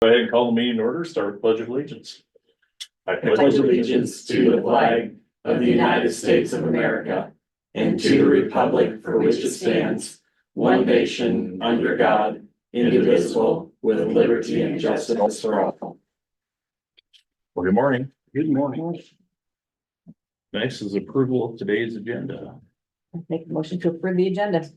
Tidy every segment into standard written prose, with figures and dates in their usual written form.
Go ahead and call the meeting in order, start with pledge of allegiance. I pledge allegiance to the flag of the United States of America and to the republic for which it stands, one nation, under God, indivisible, with liberty and justice for all. Well, good morning. Good morning. Next is approval of today's agenda. Make a motion to approve the agenda.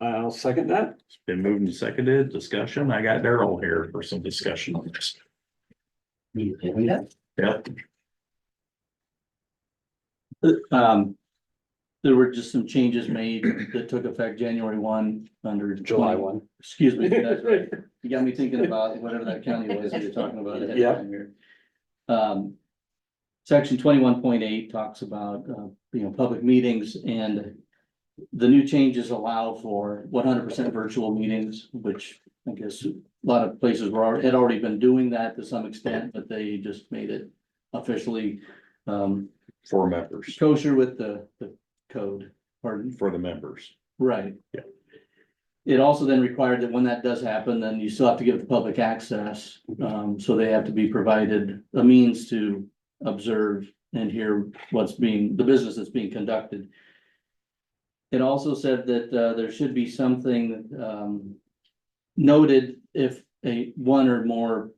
I'll second that. It's been moved and seconded. Discussion. I got Daryl here for some discussion on this. Yep. There were just some changes made that took effect January 1 under July 1. Excuse me, that's right. You got me thinking about whatever that county was that you're talking about. ahead of Yeah. time here. Section 21.8 talks about, public meetings, and the new changes allow for 100% virtual meetings, which I guess a lot of places had already been doing that to some extent, but they just made it officially, For members, kosher with the code, pardon? for the members. Right. Yeah. It also then required that when that does happen, then you still have to give the public access. So they have to be provided a means to observe and hear the business that's being conducted. It also said that there should be something noted if one or more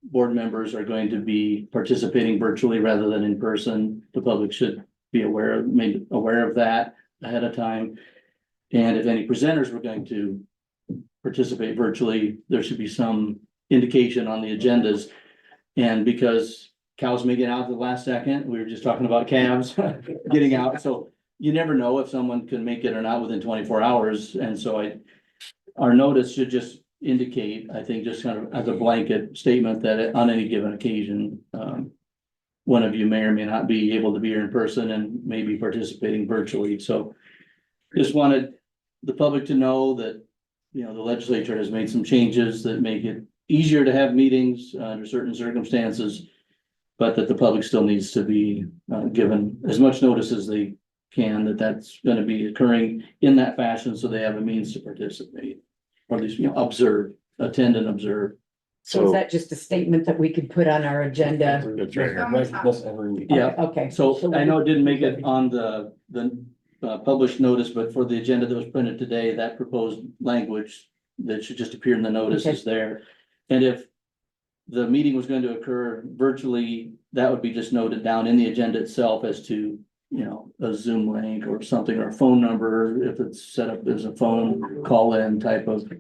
board members are going to be participating virtually rather than in person. The public should be made aware of that ahead of time. And if any presenters were going to participate virtually, there should be some indication on the agendas. And because cows may get out at the last second, we were just talking about calves getting out, so you never know if someone can make it or not within 24 hours. And so our notice should just indicate, I think, just kind of as a blanket statement that on any given occasion, one of you may or may not be able to be here in person and may be participating virtually. So just wanted the public to know that, the legislature has made some changes that make it easier to have meetings under certain circumstances, but that the public still needs to be given as much notice as they can that that's going to be occurring in that fashion, so they have a means to participate, or at least, attend and observe. So is that just a statement that we could put on our agenda? That's right here. This every week. Yeah. Okay. So I know it didn't make it on the published notice, but for the agenda that was printed today, that proposed language that should just appear in the notice is there. And if the meeting was going to occur virtually, that would be just noted down in the agenda itself as to, a Zoom link or something, or a phone number, if it's set up as a phone call-in type of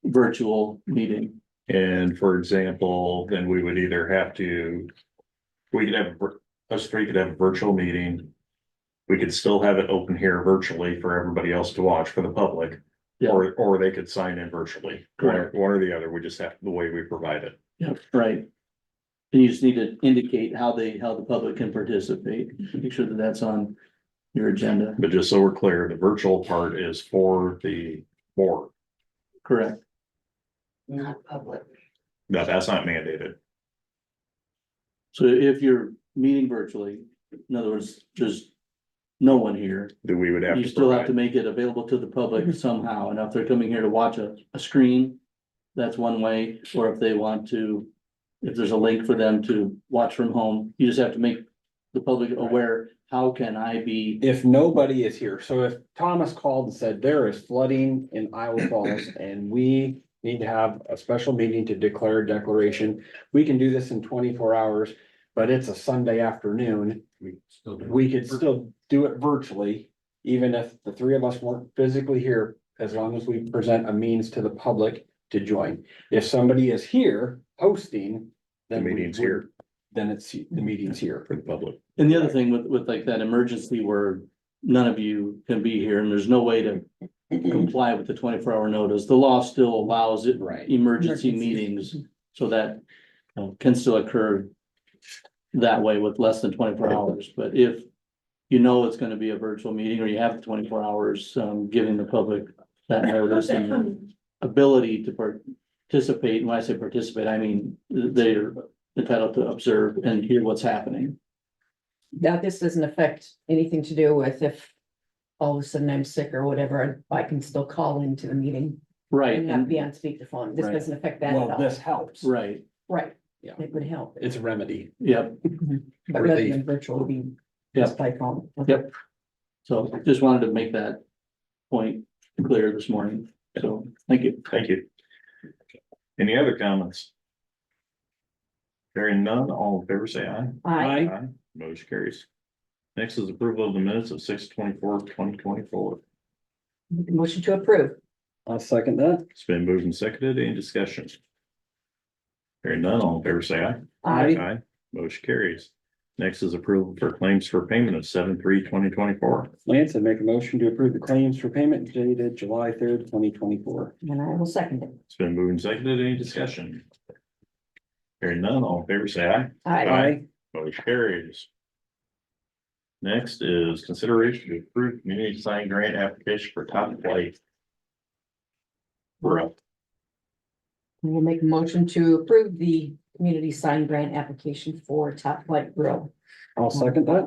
virtual meeting. And for example, then we would either us three could have a virtual meeting. We could still have it open here virtually for everybody else to watch, for the public. Yeah. Or they could sign in virtually, Correct. one or the other. We just have the way we provide it. Yeah, right. And you just need to indicate how the public can participate, make sure that that's on your agenda. But just so we're clear, the virtual part is for the board. Correct. Not public. No, that's not mandated. So if you're meeting virtually, in other words, there's no one here, That we would have you to still have to provide. make it available to the public somehow. And if they're coming here to watch a screen, that's one way. Or if they want to, if there's a link for them to watch from home, you just have to make the public aware, how can I be? If nobody is here, so if Thomas called and said there is flooding in Iowa Falls and we need to have a special meeting to declare a declaration, we can do this in 24 hours, but it's a Sunday afternoon. We could still do it virtually, even if the three of us weren't physically here, as long as we present a means to the public to join. If somebody is here hosting, The then meeting's here then it's the meeting's here. for the public. And the other thing with like that emergency where none of you can be here and there's no way to comply with the 24-hour notice, the law still allows it, Right. emergency Emergency. meetings, so that can still occur that way with less than 24 hours. But if it's going to be a virtual meeting, or you have the 24 hours, giving the public that notice and ability to participate. And when I say participate, I mean they're entitled to observe and hear what's happening. Now, this doesn't affect anything to do with if all of a sudden I'm sick or whatever, I can still call into the meeting. Right, and not and, be on speakerphone. This Right. doesn't affect that at Well, all. this helps. right, Right, Yeah. it would help. It's a remedy. yep, But rather Relief. than virtual, it'd be Yep. just by phone. Yep. So just wanted to make that point clear this morning. So, thank you. Thank you. Any other comments? Hearing none, all in favor say aye. Aye. Motion carries. Next is approval of the minutes of 6/24/2024. Make a motion to approve. I'll second that. It's been moved and seconded. Any discussion? Hearing none, all in favor say aye. Aye. Motion carries. Next is approval for claims for payment of 7/3/2024. Lance, I make a motion to approve the claims for payment dated July 3rd, 2024. And I will second it. It's been moved and seconded. Any discussion? Hearing none, all in favor say aye. Aye. Motion carries. Next is consideration to approve community design grant application for Top Flight. We're up. We'll make a motion to approve the community sign grant application for Top Flight Grill. I'll second that.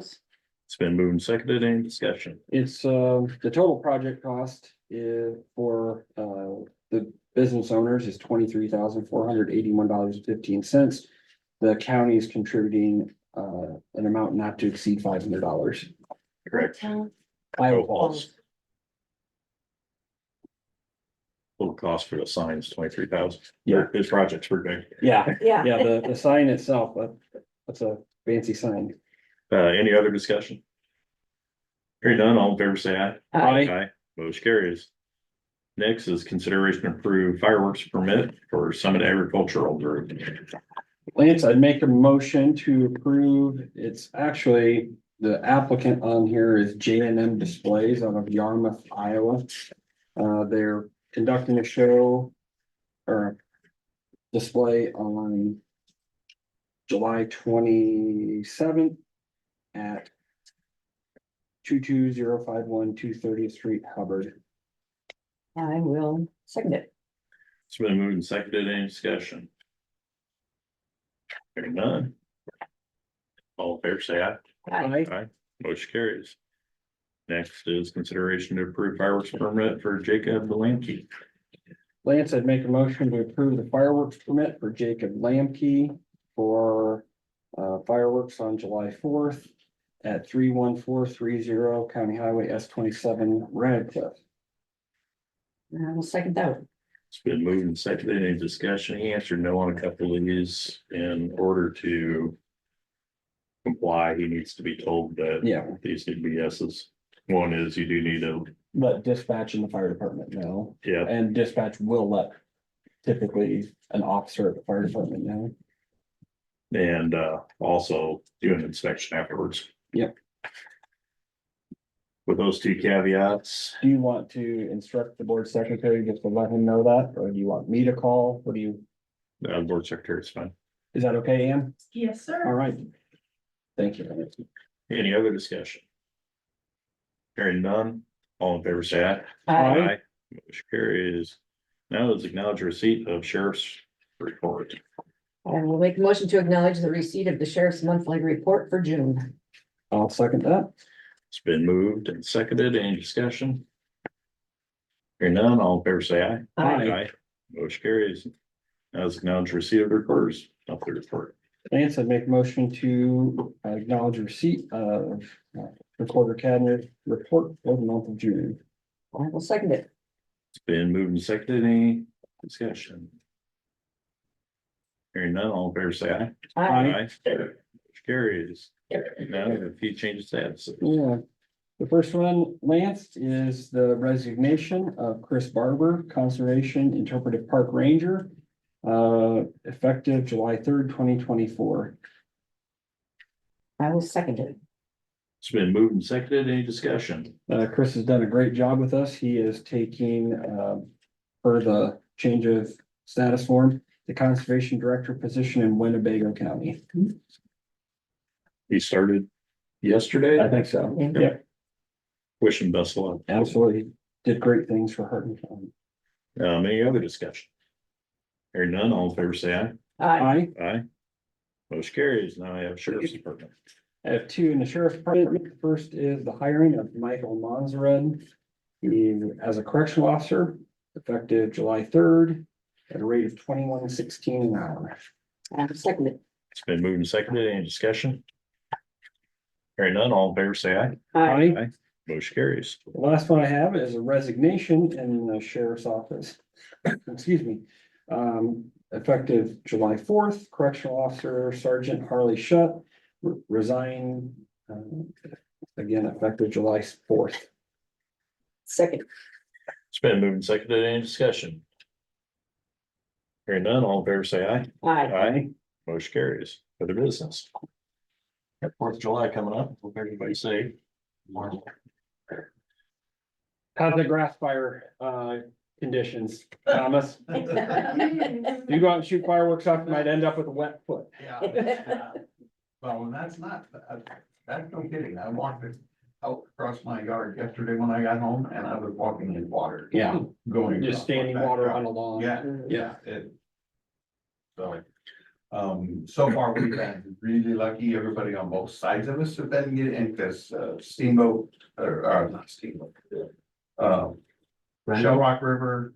It's been moved and seconded. Any discussion? It's, the total project cost is for, the business owners is $23,481.15. The county is contributing, an amount not to exceed $500. Correct. Iowa Oh, Falls. Total cost for the sign is 23,000. Yeah. This project's pretty big. Yeah, Yeah. yeah, the sign itself, that's a fancy sign. Any other discussion? Hearing none, all in favor say aye. Aye. Motion carries. Next is consideration to approve fireworks permit for Summit Agricultural Group. Lance, I'd make a motion to approve. It's actually, the applicant on here is J&M Displays out of Yarmouth, Iowa. They're conducting a show or display on July 27th at 22051 230th Street, Hubbard. I will second it. It's been moved and seconded. Any discussion? Hearing none. All in favor say aye. Aye. Motion carries. Next is consideration to approve fireworks permit for Jacob Lamke. Lance, I'd make a motion to approve the fireworks permit for Jacob Lamke for fireworks on July 4th at 31430 County Highway S27 Radcliffe. And I will second that. It's been moved and seconded. Any discussion? He answered no on a couple of these. In order to comply, he needs to be told that Yeah, these need to be yeses. One is you do need to, let dispatch in the fire department know, yeah, and dispatch will let typically an officer at the fire department know. and also do an inspection afterwards. Yep. With those two caveats, Do you want to instruct the board secretary just to let him know that, or do you want me to call? What do you, board secretary is fine. is that okay, Ann? Yes, sir. All right. Thank you. Any other discussion? Hearing none, all in favor say aye. Aye. Motion carries. Now let's acknowledge receipt of sheriff's report. I will make a motion to acknowledge the receipt of the sheriff's monthly report for June. I'll second that. It's been moved and seconded. Any discussion? Hearing none, all in favor say aye. Aye. Motion carries. Now let's acknowledge receipt of records, not the report. Lance, I'd make a motion to acknowledge receipt of recorder cabinet report for the month of June. I will second it. It's been moved and seconded. Any discussion? Hearing none, all in favor say aye. Aye. Motion carries. Now, a few changes to add. Yeah. The first one, Lance, is the resignation of Chris Barber, Conservation Interpretive Park Ranger, effective July 3rd, 2024. I will second it. It's been moved and seconded. Any discussion? Chris has done a great job with us. He is taking, for the change of status form, the Conservation Director position in Winnebago County. He started yesterday. I think so. Yeah. Wish him best of luck. Absolutely. Did great things for Hardin County. Any other discussion? Hearing none, all in favor say aye. Aye. Aye. Motion carries. Now I have sheriff's department. I have two in the sheriff's department. First is the hiring of Michael Monzared. He, as a correctional officer, effective July 3rd at a rate of $21.16 an hour. Seconded. It's been moved and seconded. Any discussion? Hearing none, all in favor, say aye. Aye. Motion carries. The last one I have is a resignation in the sheriff's office. Excuse me. Effective July 4th, correctional officer Sergeant Harley Shutt resign. Again, effective July 4th. Second. It's been moved and seconded. Any discussion? Hearing none, all in favor, say aye. Aye. Motion carries. Other business. Got 4th of July coming up. Hope everybody's safe. How's the grass fire conditions, Thomas? You go out and shoot fireworks off, you might end up with a wet foot. Yeah. Well, and that's not, that's no kidding. I walked it out across my yard yesterday when I got home and I was walking in water. Yeah, Going. just standing water on a lawn. Yeah, Yeah. So, so far we've been really lucky. Everybody on both sides of us have been getting this steamboat, or not steamboat. Shell Rock River,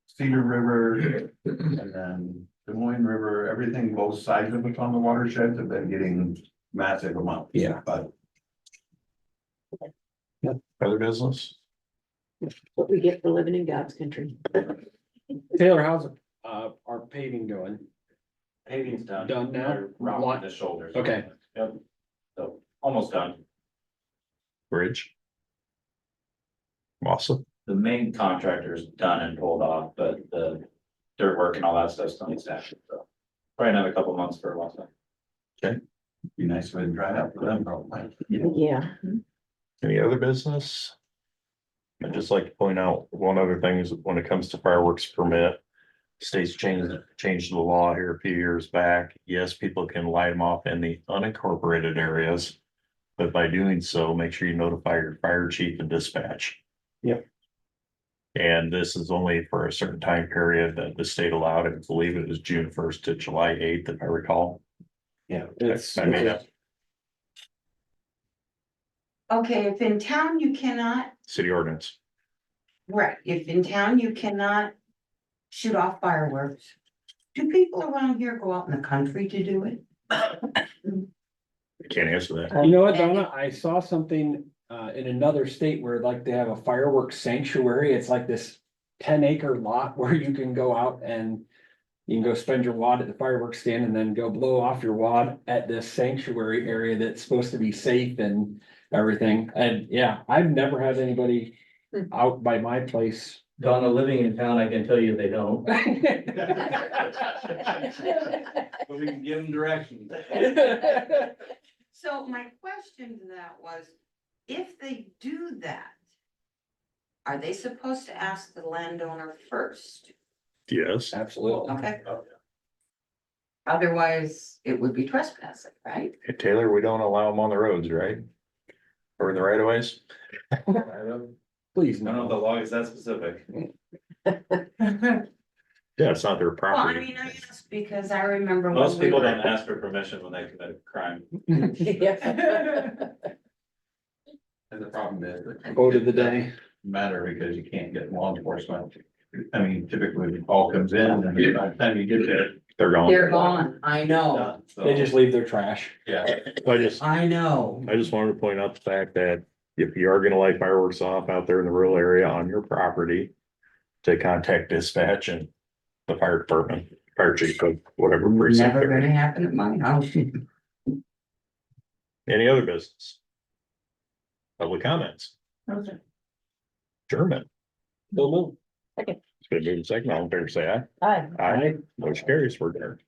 Cedar River, and then Des Moines River, everything, both sides of it on the watersheds have been getting massive amounts. Yeah. But Other business? What we get for living in God's country. Taylor, how's our paving going? Paving's done. Done now? They're rounding the shoulders. Okay. Yep, so, almost done. Bridge? Awesome. The main contractor's done and pulled off, but the dirt work and all that stuff still needs to happen, so. Probably another couple months for a while. be nice if it dried up for them, probably. Yeah. Any other business? I'd just like to point out one other thing is when it comes to fireworks permit. States changed the law here a few years back. Yes, people can light them off in the unincorporated areas. But by doing so, make sure you notify your fire chief and dispatch. Yep. And this is only for a certain time period that the state allowed. I believe it was June 1st to July 8th, if I recall. Yeah. I made up Okay, if in town you cannot, city ordinance. right, if in town you cannot shoot off fireworks, do people around here go out in the country to do it? I can't answer that. You know what, Donna, I saw something in another state where like they have a fireworks sanctuary. It's like this 10-acre lot where you can go out and you can go spend your wad at the fireworks stand and then go blow off your wad at this sanctuary area that's supposed to be safe and everything. And yeah, I've never had anybody out by my place. Donna, living in town, I can tell you they don't. But we can give them directions. So my question to that was, if they do that, are they supposed to ask the landowner first? Yes. Absolutely. Okay. Otherwise, it would be trespassing, right? Hey, Taylor, we don't allow them on the roads, right? Or in the right of ways? Please, I don't know if the no. law is that specific. Yeah, it's not their Well, I property. mean, I asked because I remember. when Most we people were- don't ask for permission when they commit a crime. Yeah. And the problem is. Quote of the day. Matter because you can't get law enforcement. I mean, typically the call comes in and by the time you get there. They're gone. They're gone, I know, done. So, They just leave their trash. Yeah. I just I just wanted to point out the fact that if you are gonna light fireworks off out there in the rural area on your property. To contact dispatch and the fire department, fire chief, of whatever precinct. never they're in. gonna happen at my house. Any other business? Public comments? German. Don't know. It's been moved second, all in favor, say aye. Aye. Aye. Motion carries, we're adjourned.